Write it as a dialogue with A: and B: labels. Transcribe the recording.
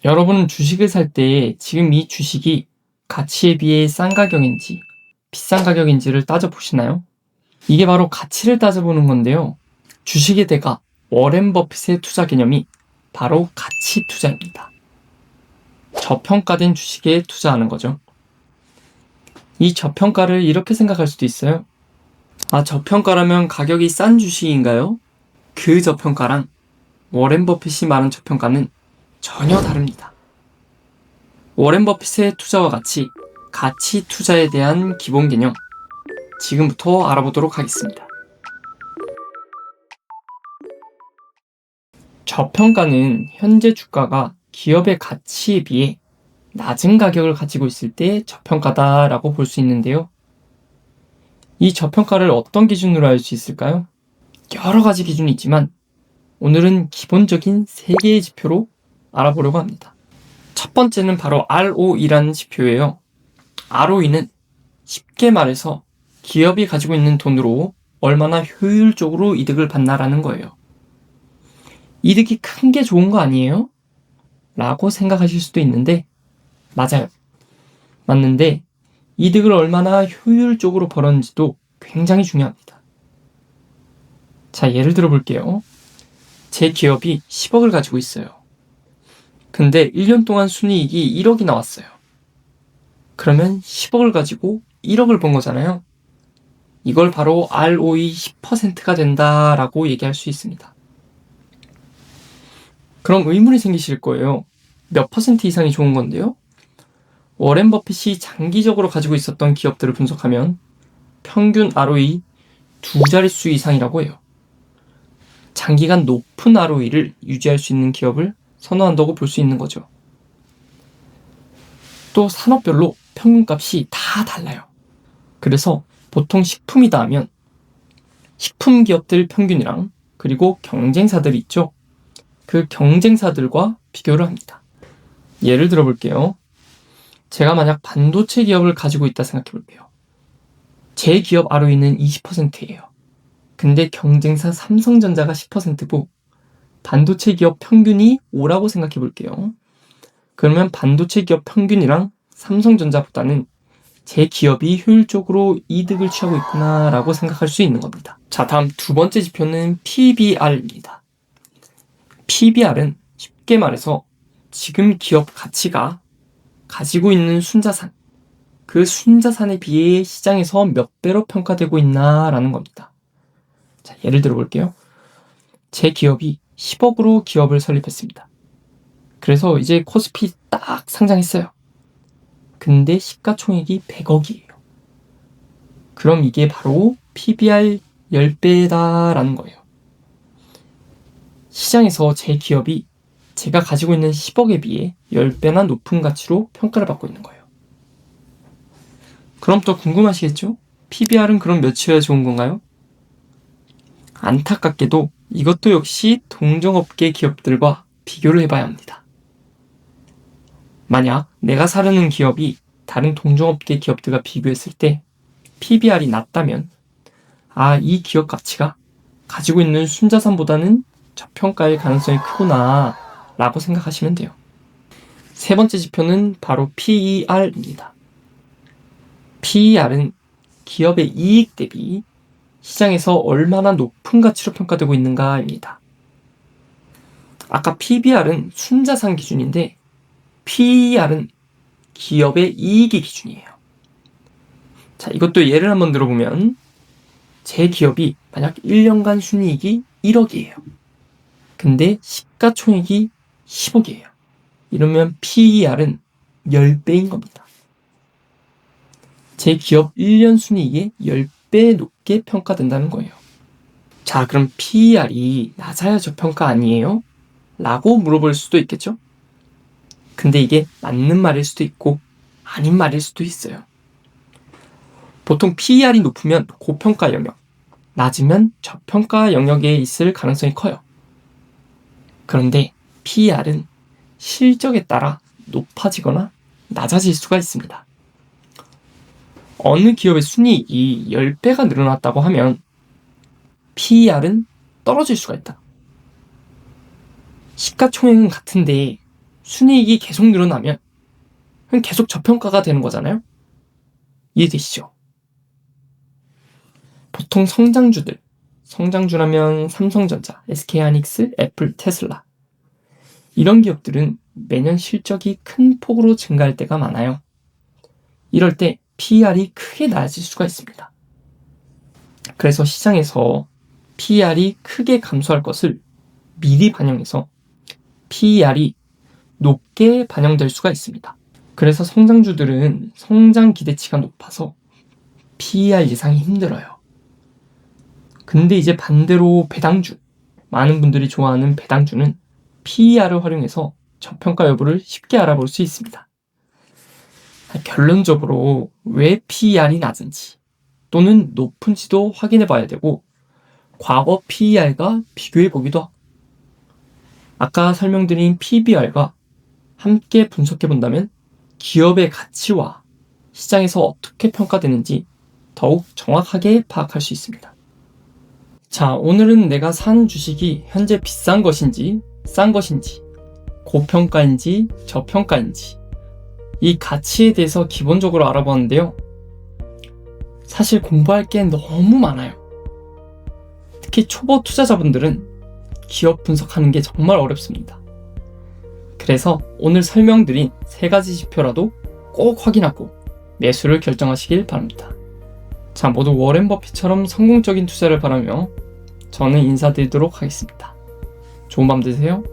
A: 여러분은 주식을 살 때 지금 이 주식이 가치에 비해 싼 가격인지 비싼 가격인지를 따져보시나요? 이게 바로 가치를 따져보는 건데요. 주식의 대가 워렌 버핏의 투자 개념이 바로 가치 투자입니다. 저평가된 주식에 투자하는 거죠. 이 저평가를 이렇게 생각할 수도 있어요. 저평가라면 가격이 싼 주식인가요? 그 저평가랑 워렌 버핏이 말한 저평가는 전혀 다릅니다. 워렌 버핏의 투자와 같이 가치 투자에 대한 기본 개념, 지금부터 알아보도록 하겠습니다. 저평가는 현재 주가가 기업의 가치에 비해 낮은 가격을 가지고 있을 때 저평가다라고 볼 수 있는데요. 이 저평가를 어떤 기준으로 알 수 있을까요? 여러 가지 기준이 있지만 오늘은 기본적인 3개의 지표로 알아보려고 합니다. 첫 번째는 바로 ROE라는 지표예요. ROE는 쉽게 말해서 기업이 가지고 있는 돈으로 얼마나 효율적으로 이득을 받나라는 거예요. 이득이 큰 게 좋은 거 아니에요? 라고 생각하실 수도 있는데 맞아요. 맞는데 이득을 얼마나 효율적으로 벌었는지도 굉장히 중요합니다. 자, 예를 들어 볼게요. 제 기업이 10억을 가지고 있어요. 근데 1년 동안 순이익이 1억이 나왔어요. 그러면 10억을 가지고 1억을 번 거잖아요. 이걸 바로 ROE 10%가 된다라고 얘기할 수 있습니다. 그럼 의문이 생기실 거예요. 몇 퍼센트 이상이 좋은 건데요? 워렌 버핏이 장기적으로 가지고 있었던 기업들을 분석하면 평균 ROE 2자릿수 이상이라고 해요. 장기간 높은 ROE를 유지할 수 있는 기업을 선호한다고 볼 수 있는 거죠. 또 산업별로 평균값이 다 달라요. 그래서 보통 식품이다 하면 식품 기업들 평균이랑 그리고 경쟁사들이 있죠. 그 경쟁사들과 비교를 합니다. 예를 들어 볼게요. 제가 만약 반도체 기업을 가지고 있다 생각해 볼게요. 제 기업 ROE는 20%예요. 근데 경쟁사 삼성전자가 10%고 반도체 기업 평균이 5라고 생각해 볼게요. 그러면 반도체 기업 평균이랑 삼성전자보다는 제 기업이 효율적으로 이득을 취하고 있구나 라고 생각할 수 있는 겁니다. 자, 다음 두 번째 지표는 PBR입니다. PBR은 쉽게 말해서 지금 기업 가치가 가지고 있는 순자산, 그 순자산에 비해 시장에서 몇 배로 평가되고 있나라는 겁니다. 자, 예를 들어 볼게요. 제 기업이 10억으로 기업을 설립했습니다. 그래서 이제 코스피 딱 상장했어요. 근데 시가총액이 100억이에요. 그럼 이게 바로 PBR 10배다라는 거예요. 시장에서 제 기업이 제가 가지고 있는 10억에 비해 10배나 높은 가치로 평가를 받고 있는 거예요. 그럼 또 궁금하시겠죠? PBR은 그럼 몇이어야 좋은 건가요? 안타깝게도 이것도 역시 동종업계 기업들과 비교를 해봐야 합니다. 만약 내가 사려는 기업이 다른 동종업계 기업들과 비교했을 때 PBR이 낮다면 이 기업 가치가 가지고 있는 순자산보다는 저평가일 가능성이 크구나 라고 생각하시면 돼요. 세 번째 지표는 바로 PER입니다. PER은 기업의 이익 대비 시장에서 얼마나 높은 가치로 평가되고 있는가입니다. 아까 PBR은 순자산 기준인데 PER은 기업의 이익의 기준이에요. 자, 이것도 예를 한번 들어보면 제 기업이 만약 1년간 순이익이 1억이에요. 근데 시가총액이 10억이에요. 이러면 PER은 10배인 겁니다. 제 기업 1년 순이익의 10배 높게 평가된다는 거예요. 자, 그럼 PER이 낮아야 저평가 아니에요? 라고 물어볼 수도 있겠죠? 근데 이게 맞는 말일 수도 있고 아닌 말일 수도 있어요. 보통 PER이 높으면 고평가 영역, 낮으면 저평가 영역에 있을 가능성이 커요. 그런데 PER은 실적에 따라 높아지거나 낮아질 수가 있습니다. 어느 기업의 순이익이 10배가 늘어났다고 하면 PER은 떨어질 수가 있다. 시가총액은 같은데 순이익이 계속 늘어나면 그럼 계속 저평가가 되는 거잖아요. 이해되시죠? 보통 성장주라면 삼성전자, SK하이닉스, 애플, 테슬라 이런 기업들은 매년 실적이 큰 폭으로 증가할 때가 많아요. 이럴 때 PER이 크게 낮아질 수가 있습니다. 그래서 시장에서 PER이 크게 감소할 것을 미리 반영해서 PER이 높게 반영될 수가 있습니다. 그래서 성장주들은 성장 기대치가 높아서 PER 예상이 힘들어요. 근데 이제 반대로 배당주, 많은 분들이 좋아하는 배당주는 PER을 활용해서 저평가 여부를 쉽게 알아볼 수 있습니다. 결론적으로 왜 PER이 낮은지 또는 높은지도 확인해 봐야 되고 과거 PER과 비교해 보기도 하고 아까 설명드린 PBR과 함께 분석해 본다면 기업의 가치와 시장에서 어떻게 평가되는지 더욱 정확하게 파악할 수 있습니다. 자, 오늘은 내가 산 주식이 현재 비싼 것인지 싼 것인지 고평가인지 저평가인지 이 가치에 대해서 기본적으로 알아보았는데요. 사실 공부할 게 너무 많아요. 특히 초보 투자자분들은 기업 분석하는 게 정말 어렵습니다. 그래서 오늘 설명드린 3가지 지표라도 꼭 확인하고 매수를 결정하시길 바랍니다. 자, 모두 워렌 버핏처럼 성공적인 투자를 바라며 저는 인사드리도록 하겠습니다. 좋은 밤 되세요.